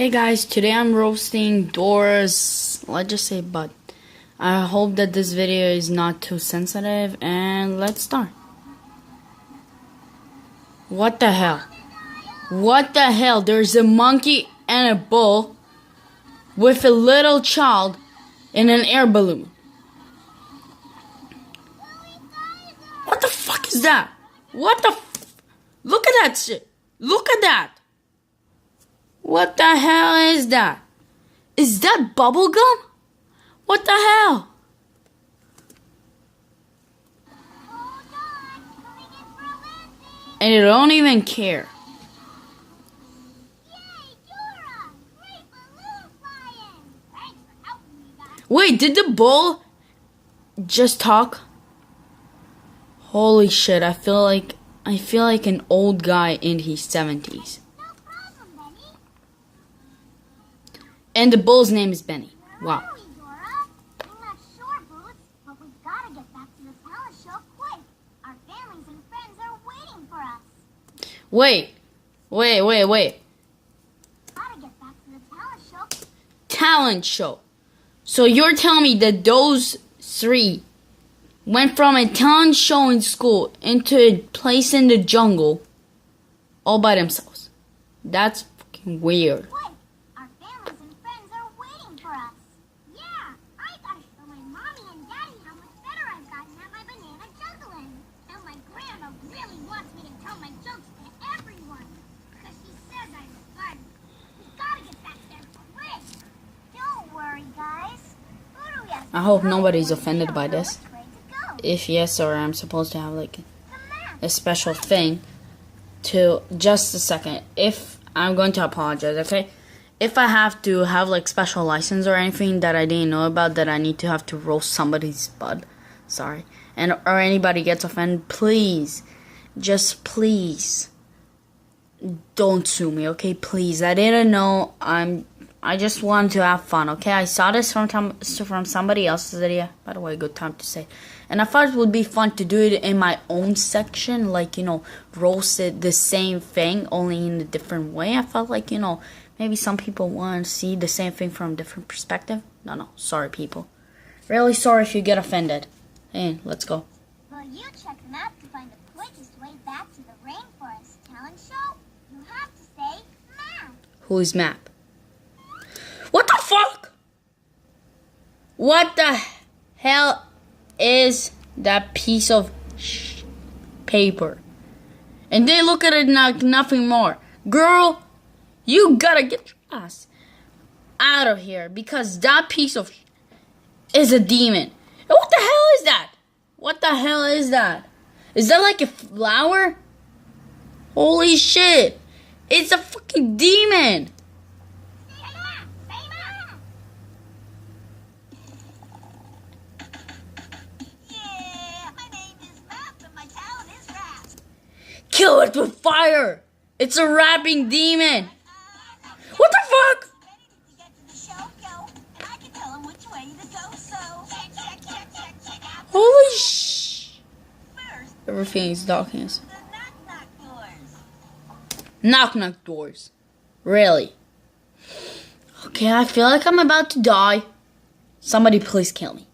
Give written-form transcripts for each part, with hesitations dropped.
Hey guys, today I'm roasting Dora's, let's just say butt. I hope that this video is not too sensitive, and let's start. What the hell? What the hell? There's a monkey and a bull with a little child in an air balloon. What the fuck is that? What the Look at that shit. Look at that. What the hell is that? Is that bubble gum? What the hell? And they don't even care. Wait, did the bull just talk? Holy shit, I feel like an old guy in his 70s. And the bull's name is Benny. Wow. Wait. Talent show. So you're telling me that those three went from a talent show in school into a place in the jungle all by themselves? That's fucking weird. I hope nobody's offended by this. If yes, or I'm supposed to have like a special thing to just a second. If I'm going to apologize, okay? If I have to have like special license or anything that I didn't know about, that I need to have to roast somebody's butt, sorry, and or anybody gets offended, please, just please, don't sue me, okay? Please, I didn't know. I just wanted to have fun, okay? I saw this from somebody else's video. By the way, good time to say. And I thought it would be fun to do it in my own section, like, you know, roast it the same thing, only in a different way. I felt like, you know, maybe some people want to see the same thing from a different perspective. No, sorry, people. Really sorry if you get offended. Hey, let's go. Well, you check the map to find the quickest way back to the rainforest talent show. You have to say map. Who's map? What the fuck? What the hell is that piece of paper? And they look at it like nothing more. Girl, you gotta get your ass out of here, because that piece of is a demon. And what the hell is that? What the hell is that? Is that like a flower? Holy shit. It's a fucking demon. Kill it with fire! It's a rapping demon! What the fuck? Holy sh! Everything is darkness. Knock doors. Really? Okay, I feel like I'm about to die. Somebody please kill me.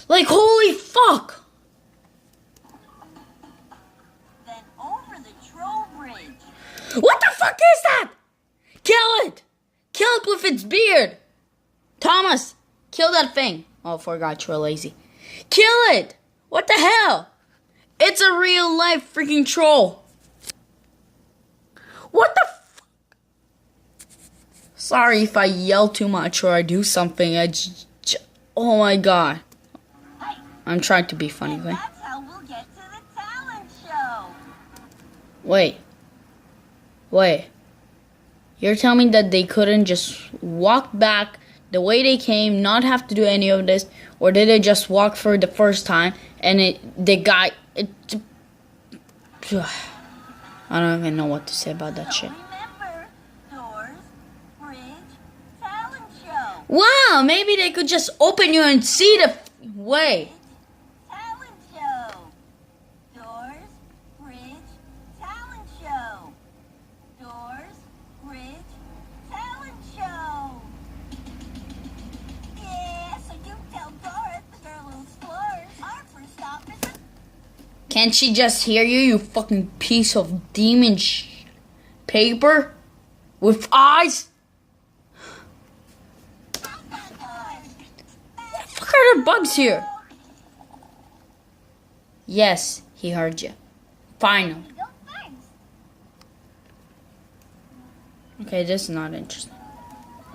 Like, holy fuck! What the fuck is that? Kill it! Kill it with its beard! Thomas, kill that thing. Oh, forgot you're lazy. Kill it! What the hell? It's a real life freaking troll. What the fuck? Sorry if I yell too much or I do something. Oh my god. I'm trying to be funny, okay? That's how we'll get to the talent show. Wait. You're telling me that they couldn't just walk back the way they came, not have to do any of this, or did they just walk for the first time and I don't even know what to say about that shit. Remember, doors, bridge, talent show. Wow, maybe they could just open you and see the way. Talent show. Doors, bridge, talent show. Doors, bridge, talent show. Can't she just hear you, you fucking piece of demon paper? With eyes? What the fuck are there bugs here? Yes, he heard you. Finally. Okay, this is not interesting.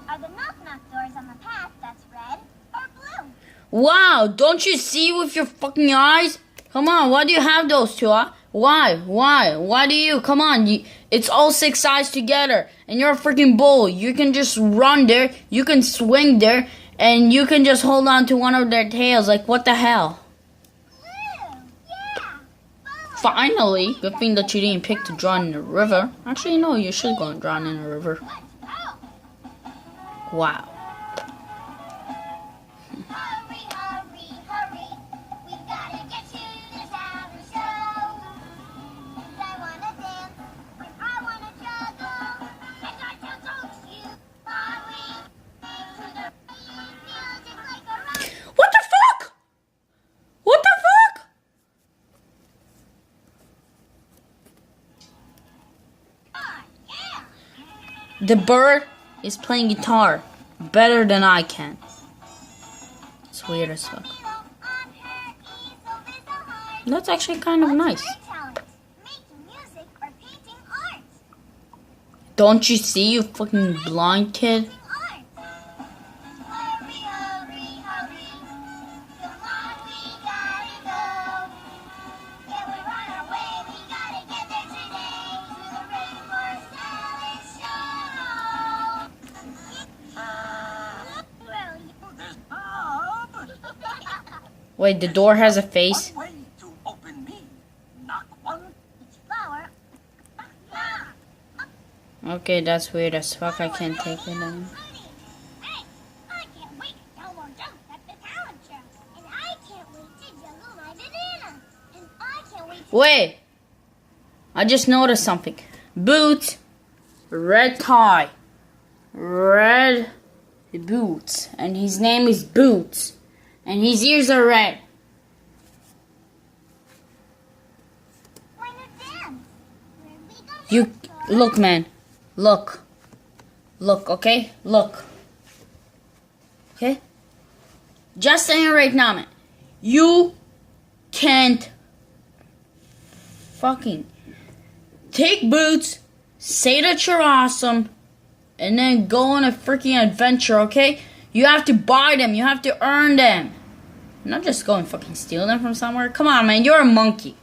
Are the knock-knock doors on the path that's red or blue? Wow, don't you see with your fucking eyes? Come on, why do you have those two, huh? Why? Why do you? Come on, it's all 6 eyes together. And you're a freaking bull. You can just run there, you can swing there, and you can just hold on to one of their tails. Like, what the hell? Blue, yeah. Finally, good thing that you didn't pick to drown in the river. Actually, no, you should go and drown in a river. Wow. Hurry, hurry, hurry. We gotta get to the talent show. 'Cause I wanna dance and I wanna juggle. And I don't you. Hurry to the music like a rock. What the fuck? What the fuck? Yeah. The bird is playing guitar better than I can. It's weird as fuck. That's actually kind of nice. Making music or painting art. Don't you see, you fucking blind kid? Art. Hurry, hurry, hurry. Come on, we gotta go. Yeah, we're on our way. We gotta get there today to the Rainforest Talent Show. Wait, the door has a face? One way to open me. Knock one. Each flower. Okay, that's weird as fuck. I can't take it anymore. Hey, I can't wait to tell more jokes at the talent show. And I can't wait to juggle my banana. And I can't wait to... Wait! I just noticed something. Boots, red tie, red boots, and his name is Boots, and his ears are red. Why not dance? Where we go You next, Dora? look, man. Look, okay? Look. Okay? Just saying right now, man. You can't fucking take Boots, say that you're awesome, and then go on a freaking adventure, okay? You have to buy them. You have to earn them. Not just go and fucking steal them from somewhere. Come on, man. You're a monkey.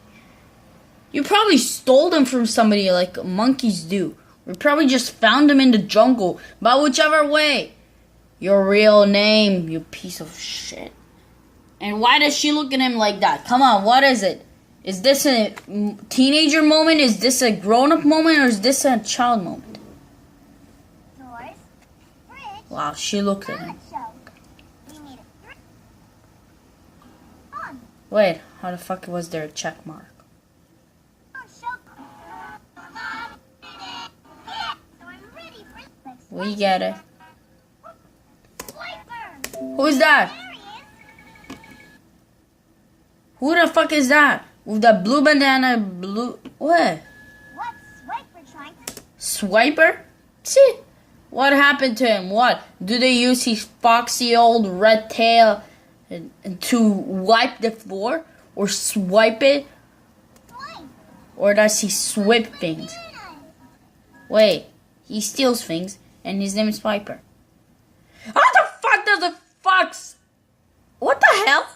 You probably stole them from somebody like monkeys do. We probably just found them in the jungle. But whichever way. Your real name, you piece of shit. And why does she look at him like that? Come on, what is it? Is this a teenager moment? Is this a grown-up moment? Or is this a child moment? Doors, fridge, Wow, she looked at him. talent show. We need a three. On. Wait, how the fuck was there a check mark? Show. So I'm ready for We get it. Swiper. Who's that? There he is. Who the fuck is that? With the blue bandana, blue... What? What's Swiper trying to... Swiper? See? What happened to him? What? Do they use his foxy old red tail to wipe the floor? Or swipe it? Swipe. Or does he swipe things? Bananas. Wait, he steals things, and his name is Swiper. How the fuck does the fox... What the hell?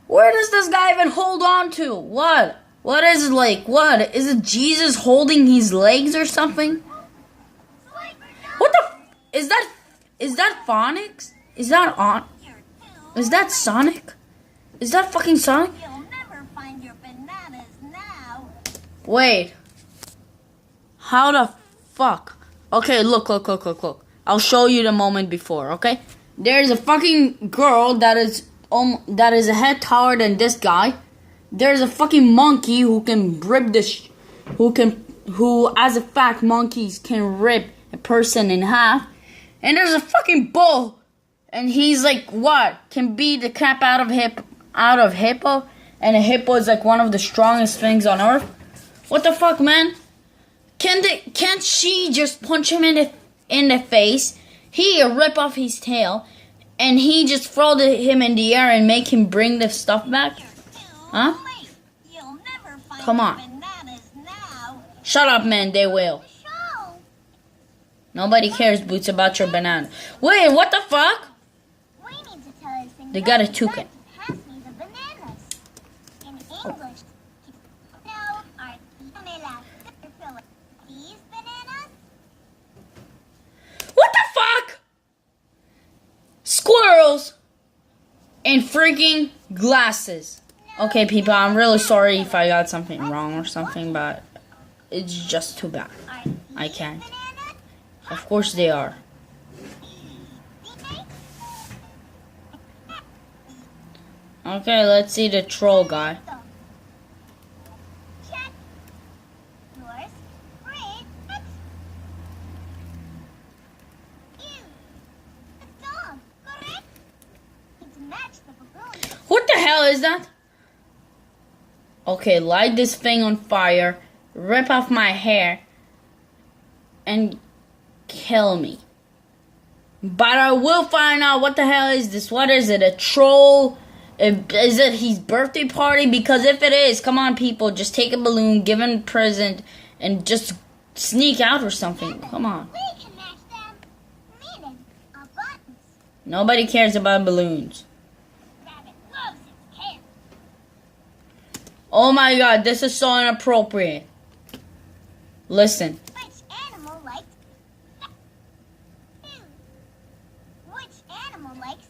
Where does this guy even hold on to? What? What is it like? What? Is it Jesus holding his legs or something? Swiper, no. What the... Is that phonics? Is that on... Is that Sonic? Is that fucking Sonic? You'll never find your bananas now. Wait. How the fuck? Okay, look. I'll show you the moment before, okay? There's a fucking girl that is a head taller than this guy. There's a fucking monkey who can rip who as a fact monkeys can rip a person in half. And there's a fucking bull, and he's like what? Can beat the crap out of hippo, and a hippo is like one of the strongest things on earth. What the fuck, man? Can't she just punch him in the face? He rip off his tail, and he just throw him in the air and make him bring the stuff back? Huh? Come on. Shut up, man. They will. Nobody cares, Boots, about your banana. Wait, what the fuck? We need to tell this thing They got a toucan. pass me the bananas. In English. No, are these bananas? What the fuck? Squirrels and freaking glasses. Okay, people, I'm really sorry if I got something wrong or something, but it's just too bad. I can't. Of course they are. Okay, let's see the troll guy. Check. Yours. Great. Ew. A dog. Correct. Need to match the balloon. What the hell is that? Okay, light this thing on fire, rip off my hair, and kill me. But I will find out what the hell is this. What is it? A troll? Is it his birthday party? Because if it is, come on, people, just take a balloon, give him a present, and just sneak out or something. Come on. We can match them. Meaning, buttons. Nobody cares about balloons. Rabbit loves its candy. Oh my god, this is so inappropriate. Listen. Which animal likes? Which animal likes